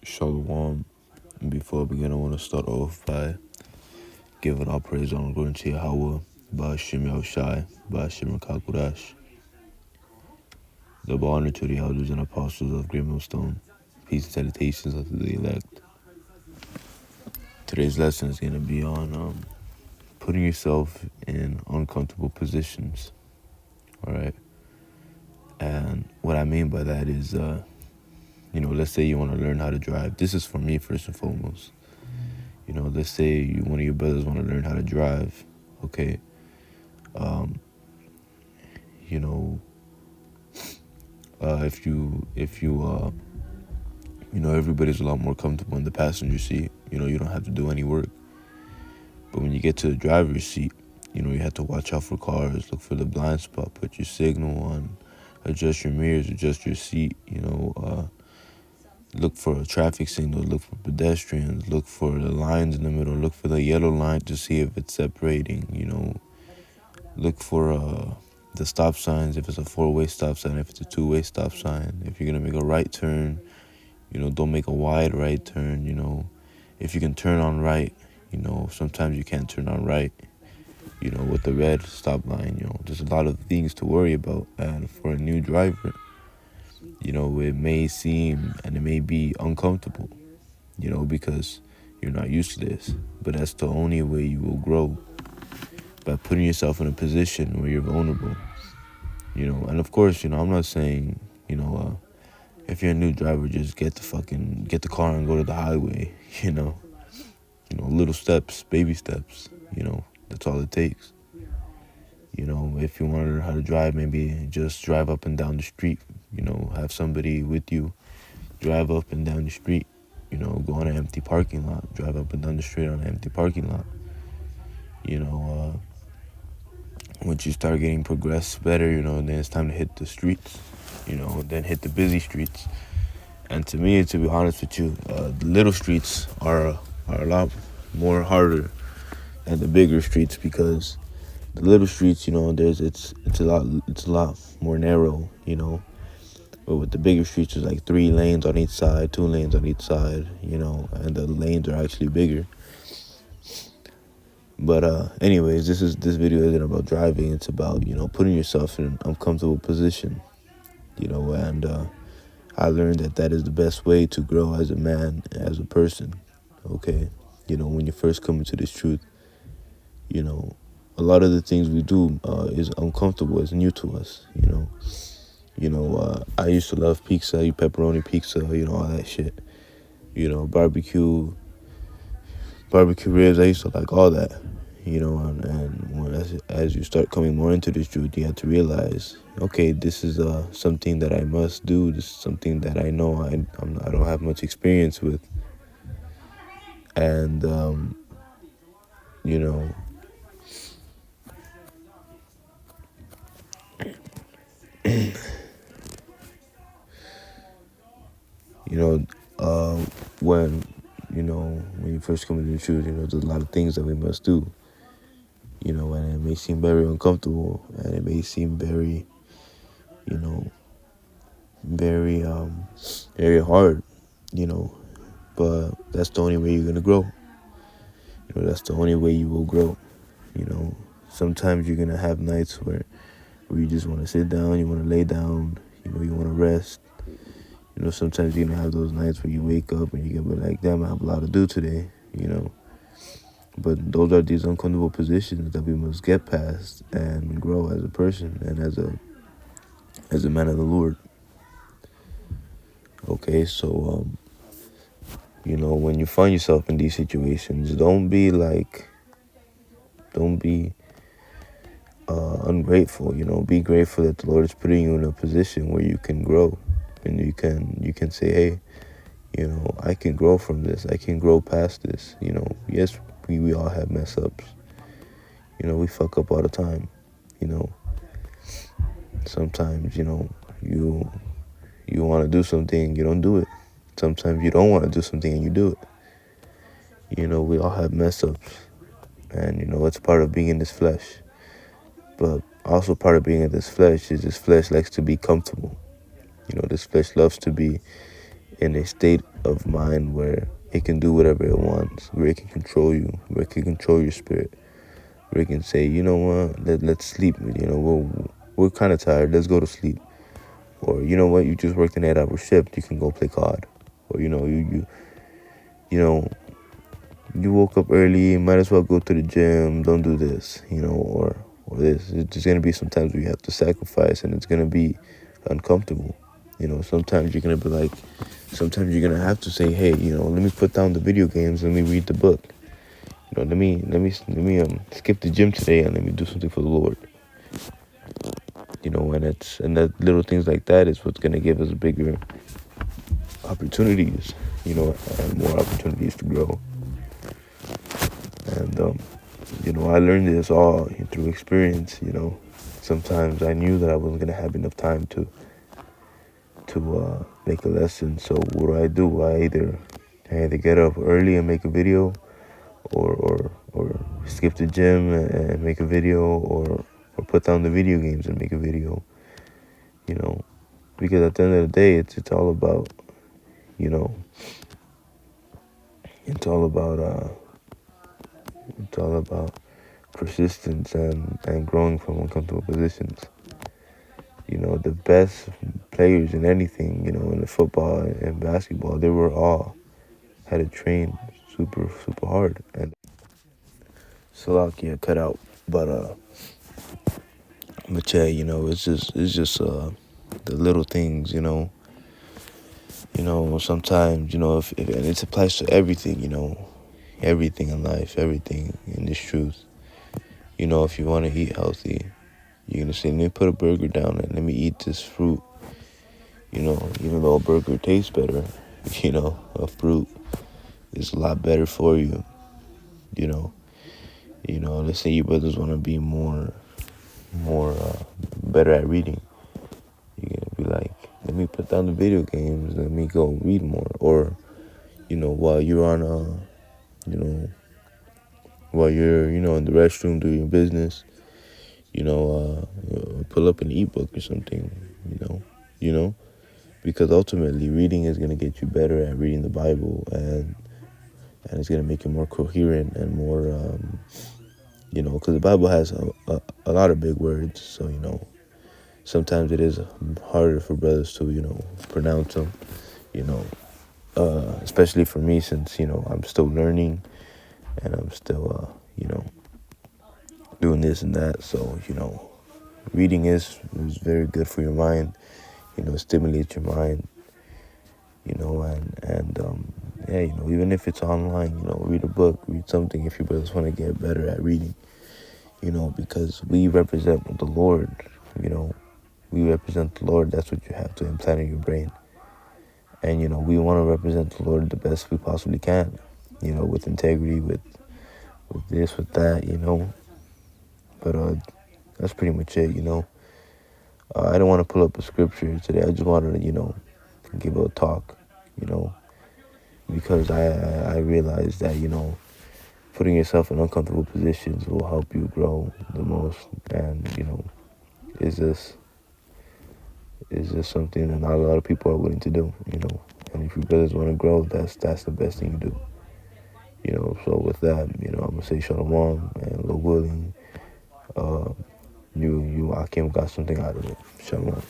Shalom. Before I begin, I want to start off by giving all praise on glory to Yahweh, Ba'ashim Yahushai, Ba'ashim Kakudash. Double honor to the elders and apostles of Great Millstone. Peace and salutations unto the elect. Today's lesson is going to be on putting yourself in uncomfortable positions. All right. And what I mean by that is, let's say you want to learn how to drive. This is for me first and foremost. Let's say one of your brothers want to learn how to drive. Okay. Everybody's a lot more comfortable in the passenger seat. You don't have to do any work. But when you get to the driver's seat, you have to watch out for cars, look for the blind spot, put your signal on, adjust your mirrors, adjust your seat, look for a traffic signal, look for pedestrians, look for the lines in the middle, look for the yellow line to see if it's separating, look for the stop signs, if it's a 4-way stop sign, if it's a 2-way stop sign, if you're going to make a right turn, don't make a wide right turn, if you can turn on right, sometimes you can't turn on right, with the red stop line, there's a lot of things to worry about. And for a new driver, it may seem and it may be uncomfortable, because you're not used to this, but that's the only way you will grow, by putting yourself in a position where you're vulnerable, and of course, I'm not saying, if you're a new driver, just get the car and go to the highway, little steps, baby steps, that's all it takes. If you want to learn how to drive, maybe just drive up and down the street, have somebody with you, drive up and down the street, go on an empty parking lot, drive up and down the street on an empty parking lot. Once you start getting progressed better, then it's time to hit the streets, then hit the busy streets. And to me, to be honest with you, the little streets are a lot more harder than the bigger streets, because the little streets, it's a lot more narrow, But with the bigger streets, there's like 3 lanes on each side, 2 lanes on each side, and the lanes are actually bigger. But anyways, this video isn't about driving. It's about, putting yourself in an uncomfortable position, and I learned that is the best way to grow as a man, as a person. Okay. When you first come into this truth, a lot of the things we do is uncomfortable, is new to us, I used to love pizza, pepperoni pizza, all that shit, barbecue ribs. I used to like all that, and as you start coming more into this truth, you have to realize, okay, this is something that I must do. This is something that I know I don't have much experience with, and when you first come into the truth, there's a lot of things that we must do, and it may seem very uncomfortable, and it may seem very, very, very hard, but that's the only way you're going to grow. That's the only way you will grow. Sometimes you're going to have nights where you just want to sit down, you want to lay down, you want to rest. Sometimes you're going to have those nights where you wake up and you're going to be like, damn, I have a lot to do today, But those are these uncomfortable positions that we must get past and grow as a person and as a man of the Lord. Okay, so, when you find yourself in these situations, don't be ungrateful, be grateful that the Lord is putting you in a position where you can grow. And you can say, hey, I can grow from this. I can grow past this. Yes, we all have mess ups. We fuck up all the time. Sometimes, you want to do something, you don't do it. Sometimes you don't want to do something and you do it. We all have mess ups. And, it's part of being in this flesh. But also part of being in this flesh is this flesh likes to be comfortable. This flesh loves to be in a state of mind where it can do whatever it wants, where it can control you, where it can control your spirit, where it can say, you know what, let's sleep. We're kind of tired. Let's go to sleep. Or you know what, you just worked an 8-hour shift. You can go play COD. Or you know you woke up early. Might as well go to the gym. Don't do this. Or this. It's just gonna be sometimes where you have to sacrifice, and it's gonna be uncomfortable. Sometimes you're gonna be like, sometimes you're gonna have to say, hey, let me put down the video games. Let me read the book. Let me skip the gym today and let me do something for the Lord. And that little things like that is what's gonna give us bigger opportunities, and more opportunities to grow. And I learned this all through experience. Sometimes I knew that I wasn't gonna have enough time to make a lesson. So what do? I either get up early and make a video, or skip the gym and make a video, or put down the video games and make a video. Because at the end of the day, it's all about, it's all about persistence and growing from uncomfortable positions. The best players in anything, in the football and basketball, they were all had to train super, super hard. And Salakia cut out. But yeah, it's just the little things, sometimes, if and it applies to everything, everything in life, everything in this truth. If you want to eat healthy, you're going to say, let me put a burger down and let me eat this fruit. Even though a burger tastes better, a fruit is a lot better for you. Let's say you brothers want to be more better at reading. You're going to be like, let me put down the video games, let me go read more. Or, while you're on while you're, in the restroom doing your business, pull up an ebook or something, because ultimately reading is going to get you better at reading the Bible, and it's going to make you more coherent and more, because the Bible has a lot of big words, so, sometimes it is harder for brothers to, pronounce them, especially for me, since, I'm still learning and I'm still, doing this and that. So, reading is very good for your mind, stimulates your mind, yeah, even if it's online, read a book, read something if you brothers want to get better at reading, because we represent the Lord, we represent the Lord. That's what you have to implant in your brain. And, we want to represent the Lord the best we possibly can, with integrity, with this, with that, But that's pretty much it, I don't want to pull up a scripture today. I just wanted to, give a talk, because I realized that, putting yourself in uncomfortable positions will help you grow the most. And, is this something that not a lot of people are willing to do, And if you brothers want to grow, that's the best thing you do. So with that, I'm going to say shalom, and Lord willing, you Akim got something out of it. Shalom.